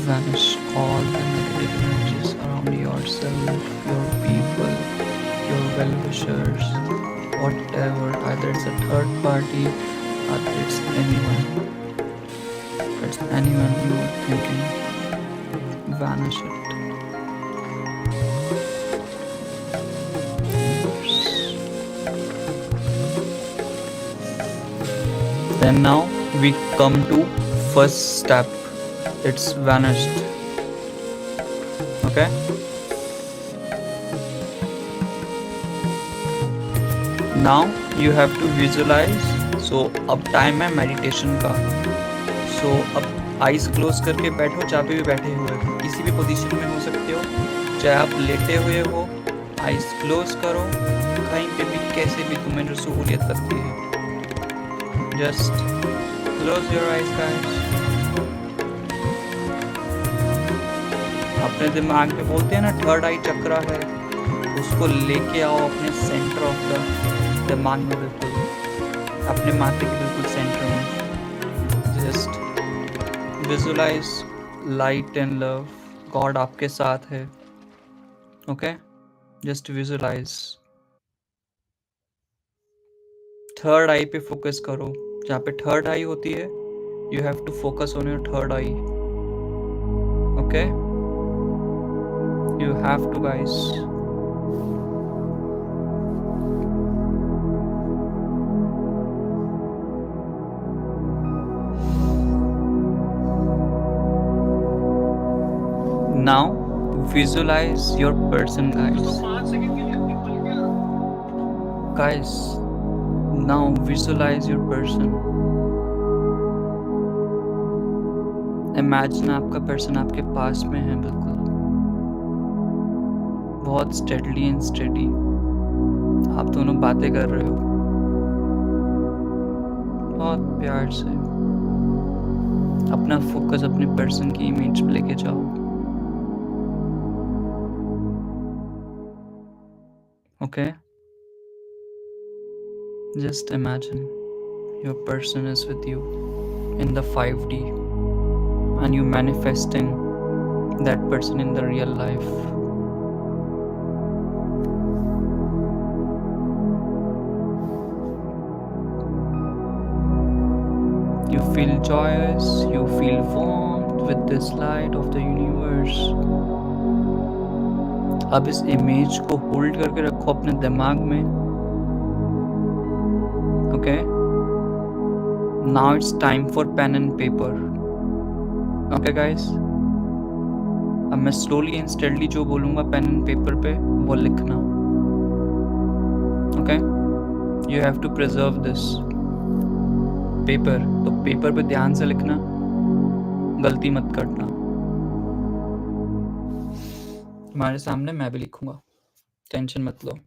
Vanish all the negative energies around yourself, your people, your well-wishers, whatever. Either it's a third party, either it's anyone. It's anyone you are thinking. Vanish it. Then now we come to first step. It's vanished. Okay. Now you have to visualize. So अब time है meditation का. So अब eyes close करके बैठो, जहाँ पे भी बैठे हुए हो, किसी भी पोजीशन में हो सकते हो, चाहे आप लेटे हुए हो, आइज क्लोज करो, कहीं पे भी कैसे भी तुम्हें जो सहूलियत लगती है. Just close your eyes guys. अपने दिमाग में बोलते हैं ना थर्ड आई चक्रा है, उसको लेके आओ अपने सेंटर ऑफ द दिमाग में, बिल्कुल अपने माथे के बिल्कुल सेंटर में. Just visualise light and love. God आपके साथ है. Okay. Just visualise. Third eye पे फोकस करो. जहाँ पे थर्ड आई होती है, you have to focus on your third eye. Okay. You have to, guys. Now visualize your person, guys. Guys, now visualize your person. Imagine आपका person आपके पास में है, बिल्कुल बहुत स्टेडली एंड स्टेडी. आप दोनों बातें कर रहे हो बहुत प्यार से. अपना फोकस अपने पर्सन की इमेज पे लेके जाओ. Okay. Just imagine your person is with you in the 5D and you manifesting that person in the real life. You feel joyous, you feel warmed with this light of the universe. अब इस image को hold करके रखो अपने दिमाग में. Okay. Now it's time for pen and paper. Okay guys. अब मैं slowly and steadily जो बोलूँगा पेन एंड पेपर पे वो लिखना. Okay. You have to preserve this. Paper, तो पेपर पे ध्यान से लिखना, गलती मत करना. तुम्हारे सामने मैं भी लिखूंगा, टेंशन मत लो.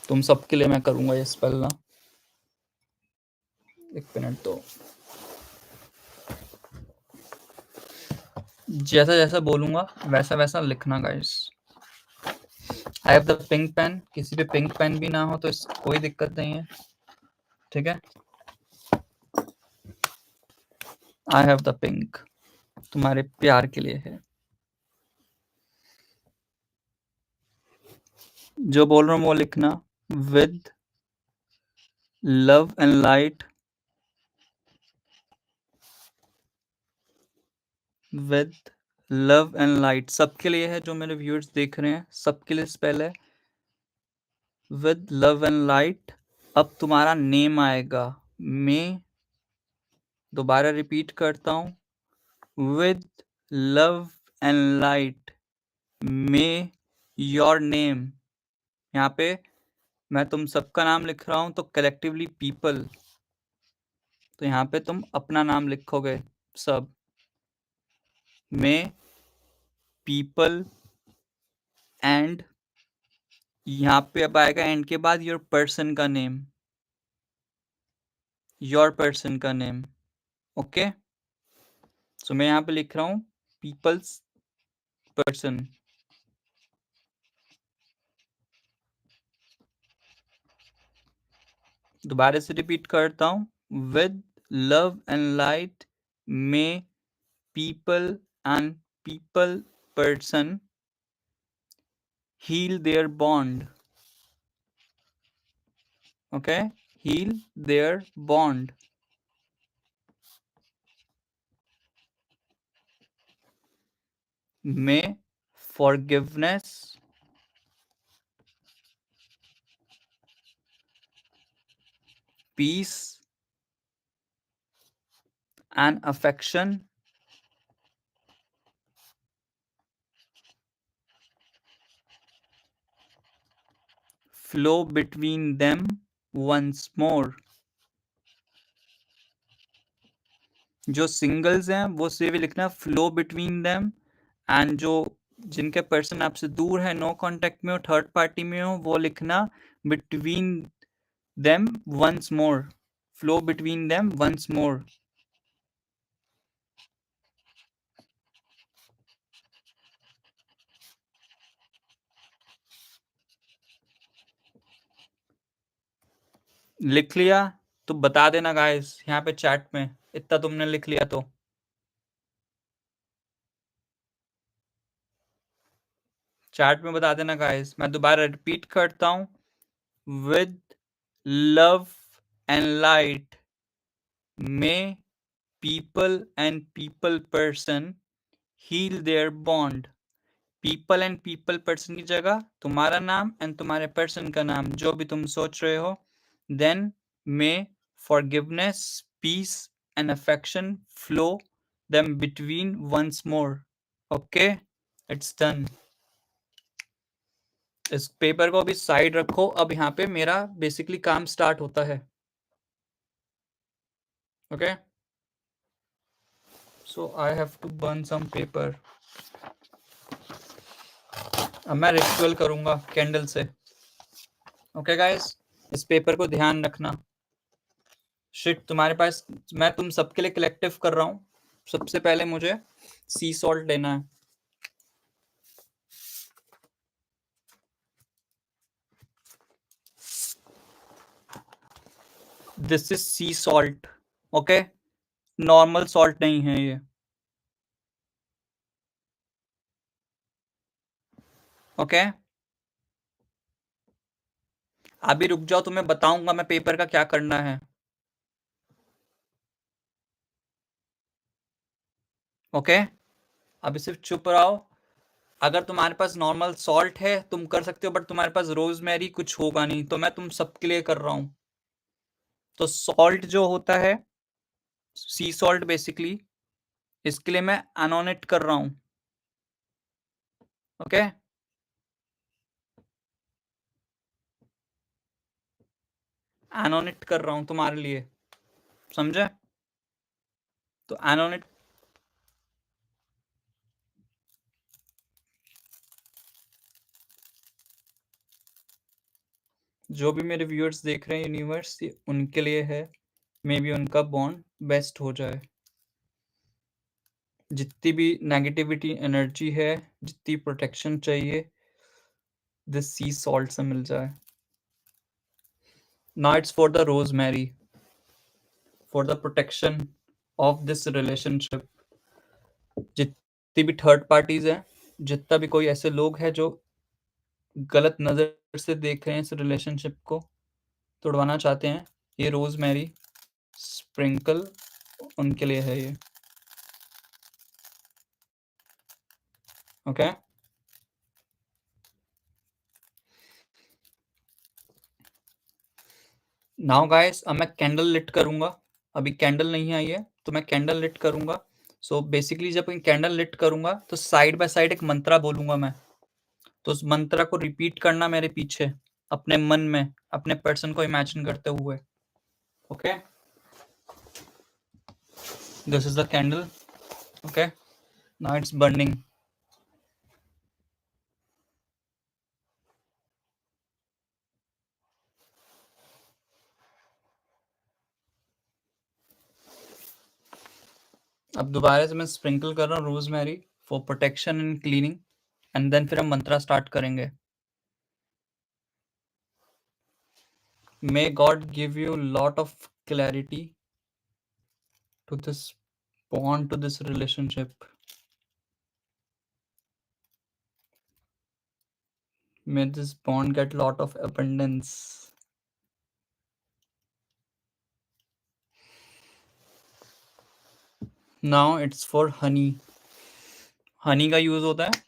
तुम सबके लिए मैं करूंगा ये स्पेल ना. एक मिनट. तो जैसा जैसा बोलूंगा वैसा वैसा लिखना guys. I have the pink pen. किसी पे पिंक पेन भी ना हो तो कोई दिक्कत नहीं है, ठीक है. आई हैव द पिंक. तुम्हारे प्यार के लिए है. जो बोल रहा हूँ वो लिखना. With love and light. With love and light. सबके लिए है, जो मेरे व्यूअर्स देख रहे हैं सबके लिए स्पेल है. With love and light. अब तुम्हारा नेम आएगा. मैं दोबारा रिपीट करता हूँ. With love and light may your name. यहाँ पे मैं तुम सबका नाम लिख रहा हूँ तो कलेक्टिवली पीपल. तो यहाँ पे तुम अपना नाम लिखोगे सब. मे पीपल एंड यहाँ पे अब आएगा एंड के बाद योर पर्सन का नेम. योर पर्सन का नेम. ओके. सो मैं यहाँ पे लिख रहा हूँ पीपल्स पर्सन। दोबारा से रिपीट करता हूँ, with love and light may people and people person heal their bond. Okay, heal their bond. May forgiveness, peace and affection flow between them once more. जो सिंगल्स हैं वो सिर्फ लिखना फ्लो बिटवीन देम, एंड जो जिनके person आपसे दूर है, नो कांटेक्ट में हो, थर्ड पार्टी में हो, वो लिखना between them once more, flow between them once more. लिख लिया तो बता देना गाइस यहाँ पे चैट में, इतना तुमने लिख लिया तो। चैट में बता देना गाइस। मैं दोबारा रिपीट करता हूँ, with love and light may people and people person heal their bond. people and people person की जगह तुम्हारा नाम एंड तुम्हारे पर्सन का नाम जो भी तुम सोच रहे हो, then may forgiveness, peace and affection flow them between once more. Okay, it's done. इस पेपर को अभी साइड रखो, अब यहाँ पे मेरा बेसिकली काम स्टार्ट होता है। Okay, so I have to burn some paper. अब मैं रिचुअल करूंगा कैंडल से। ओके गाइस, इस पेपर को ध्यान रखना। शिट, तुम्हारे पास, मैं तुम सबके लिए कलेक्टिव कर रहा हूँ। सबसे पहले मुझे सी सॉल्ट लेना है। This is C salt, okay, normal salt नहीं है ये। ओके, अभी रुक जाओ, तुम्हें बताऊंगा मैं पेपर का क्या करना है। ओके, अभी सिर्फ चुप रहो। अगर तुम्हारे पास नॉर्मल सॉल्ट है तुम कर सकते हो, बट तुम्हारे पास रोजमेरी कुछ होगा नहीं, तो मैं तुम सबके लिए कर रहा हूं। तो सॉल्ट जो होता है, सी सॉल्ट बेसिकली, इसके लिए मैं एनोनेट कर रहा हूं। ओके, एनोनेट कर रहा हूं तुम्हारे लिए, समझे? तो एनोनेट, जो भी मेरे व्यूअर्स देख रहे हैं यूनिवर्स, ये उनके लिए है, मे बी उनका बॉन्ड बेस्ट हो जाए। जितनी भी नेगेटिविटी एनर्जी है, जितनी प्रोटेक्शन चाहिए, दिस सी सॉल्ट से मिल जाए। Now it's for the rosemary, for the protection of this relationship. जितनी भी थर्ड पार्टीज हैं, जितना भी कोई ऐसे लोग हैं जो गलत नजर से देख रहे हैं इस रिलेशनशिप को, तोड़वाना चाहते हैं, ये रोजमेरी स्प्रिंकल उनके लिए है ये। ओके, नाउ गाइस, अब मैं कैंडल लिट करूंगा। अभी कैंडल नहीं आई है तो मैं कैंडल लिट करूंगा। सो बेसिकली जब कैंडल लिट करूंगा तो साइड बाय साइड एक मंत्रा बोलूंगा मैं, तो उस मंत्रा को रिपीट करना मेरे पीछे अपने मन में, अपने पर्सन को इमेजिन करते हुए। Okay, this is the candle. Okay, now it's burning. अब दोबारा से मैं स्प्रिंकल कर रहा हूँ rosemary for protection and cleaning, and then फिर हम मंत्रा स्टार्ट करेंगे। May God give you lot of clarity to this bond, to this relationship. May this bond get lot of abundance. Now it's for honey. Honey का use होता है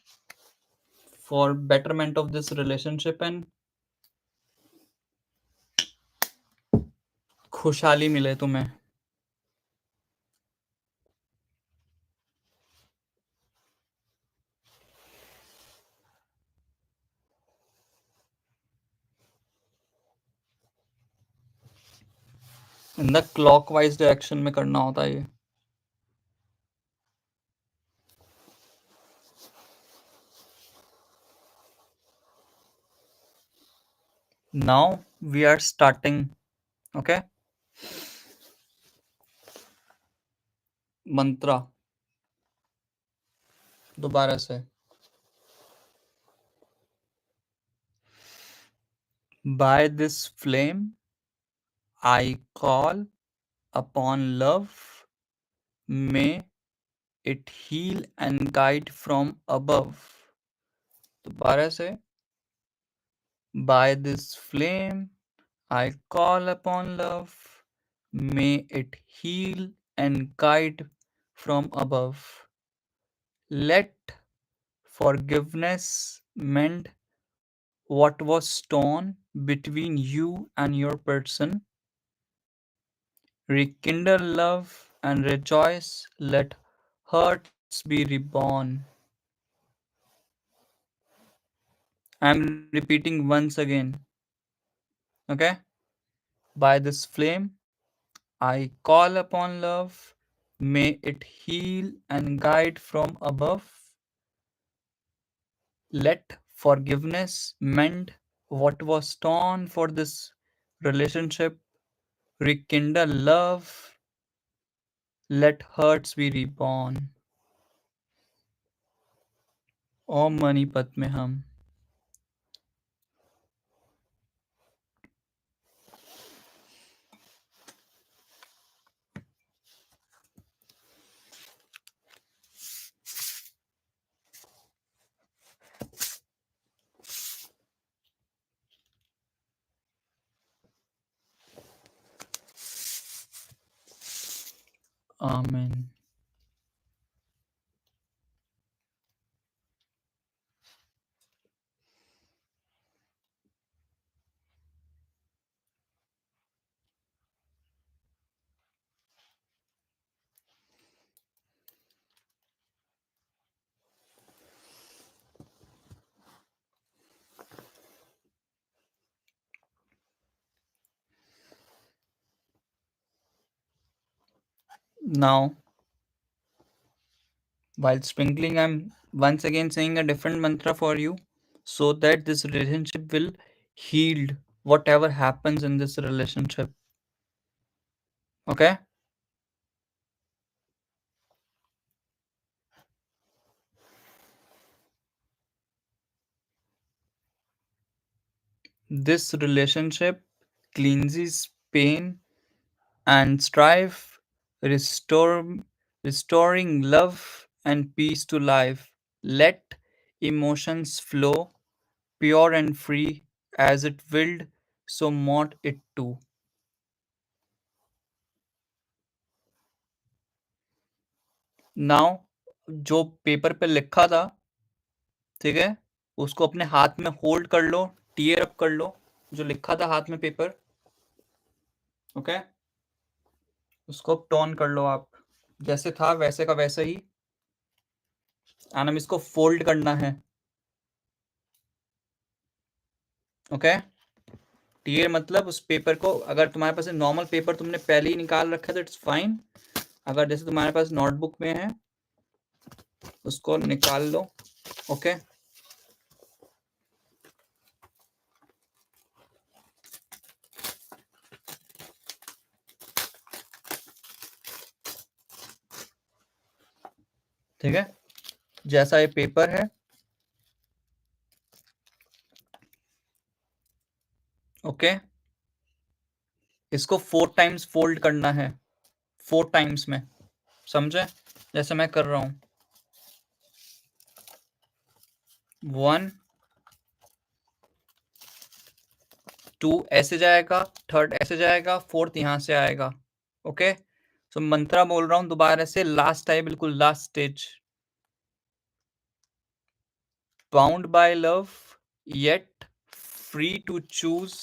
for betterment of this relationship and खुशहाली मिले तुम्हें। In the clockwise direction में करना होता है ये। Now we are starting. Okay, मंत्रा दोबारा से। By this flame I call upon love, may it heal and guide from above. दोबारा से। By this flame I call upon love, may it heal and guide from above. Let forgiveness mend what was torn between you and your person. Rekindle love and rejoice. Let hearts be reborn. I'm repeating once again. Okay? By this flame I call upon love, may it heal and guide from above. Let forgiveness mend what was torn for this relationship. Rekindle love. Let hearts be reborn. ओम मणिपत में हम। Amen. Now, while sprinkling, I'm once again saying a different mantra for you so that this relationship will healed whatever happens in this relationship. Okay? This relationship cleanses pain and strife, restoring love and peace to life. Let emotions flow pure and free as it willed, so mote it too. Now, जो paper पे लिखा था, ठीक है, उसको अपने हाथ में होल्ड कर लो, टीयर अप कर लो, जो लिखा था हाथ में पेपर, ओके, उसको टर्न कर लो आप, जैसे था वैसे का वैसे ही, एंड हम इसको फोल्ड करना है, ओके। टीयर मतलब उस पेपर को, अगर तुम्हारे पास नॉर्मल पेपर तुमने पहले ही निकाल रखा है तो इट्स फाइन, अगर जैसे तुम्हारे पास नोटबुक में है उसको निकाल लो, ओके। ठीक है, जैसा ये पेपर है, ओके, इसको 4 टाइम्स फोल्ड करना है, 4 टाइम्स में, समझे? जैसे मैं कर रहा हूं, 1 2 ऐसे जाएगा, थर्ड ऐसे जाएगा, फोर्थ यहां से आएगा, ओके। तो मंत्रा बोल रहा हूं दोबारा से, लास्ट है, बिल्कुल last stage. Bound by love yet free to choose,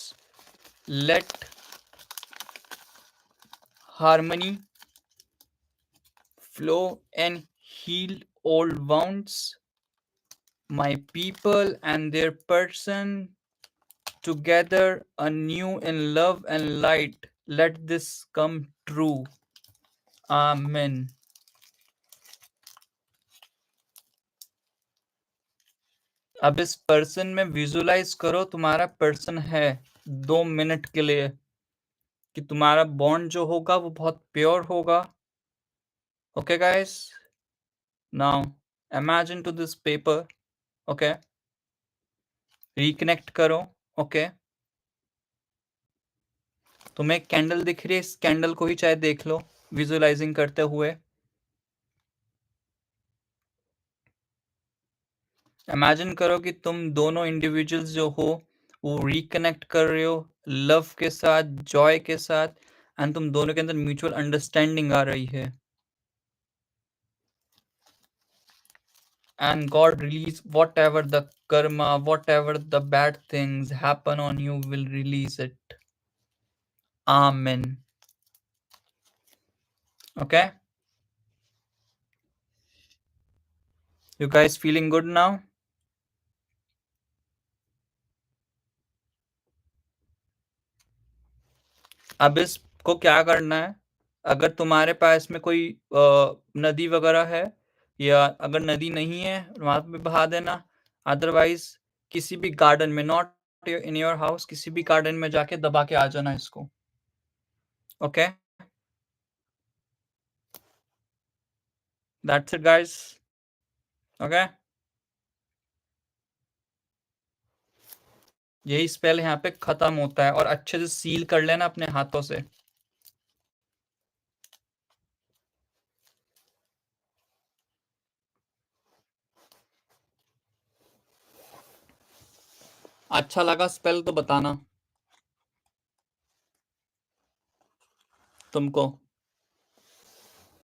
let harmony flow and heal old wounds, my people and their person together anew in love and light, let this come true, amen। अब इस person में visualise करो तुम्हारा person है 2 minute के लिए, कि तुम्हारा बॉन्ड जो होगा वो बहुत प्योर होगा, okay guys. Now imagine to this paper, okay, reconnect करो, ओके। तुम्हें कैंडल दिख रही है, इस कैंडल को ही चाहे देख लो विजुलाइजिंग करते हुए। इमेजिन करो कि तुम दोनों इंडिविजुअल्स जो हो वो रिकनेक्ट कर रहे हो लव के साथ, जॉय के साथ, एंड तुम दोनों के अंदर म्यूचुअल अंडरस्टैंडिंग आ रही है, and God release whatever the karma, whatever the bad things happen on you will release it, amen, okay। You guys feeling good now? अब इसको क्या करना है, अगर तुम्हारे पास में कोई नदी वगैरह है, या अगर नदी नहीं है वहां पे बहा देना, अदरवाइज किसी भी गार्डन में, नॉट इन योर हाउस, किसी भी गार्डन में जाके दबा के आ जाना इसको, okay. That's it guys, okay. यही स्पेल यहाँ पे खत्म होता है, और अच्छे से सील कर लेना अपने हाथों से। अच्छा लगा स्पेल तो बताना तुमको।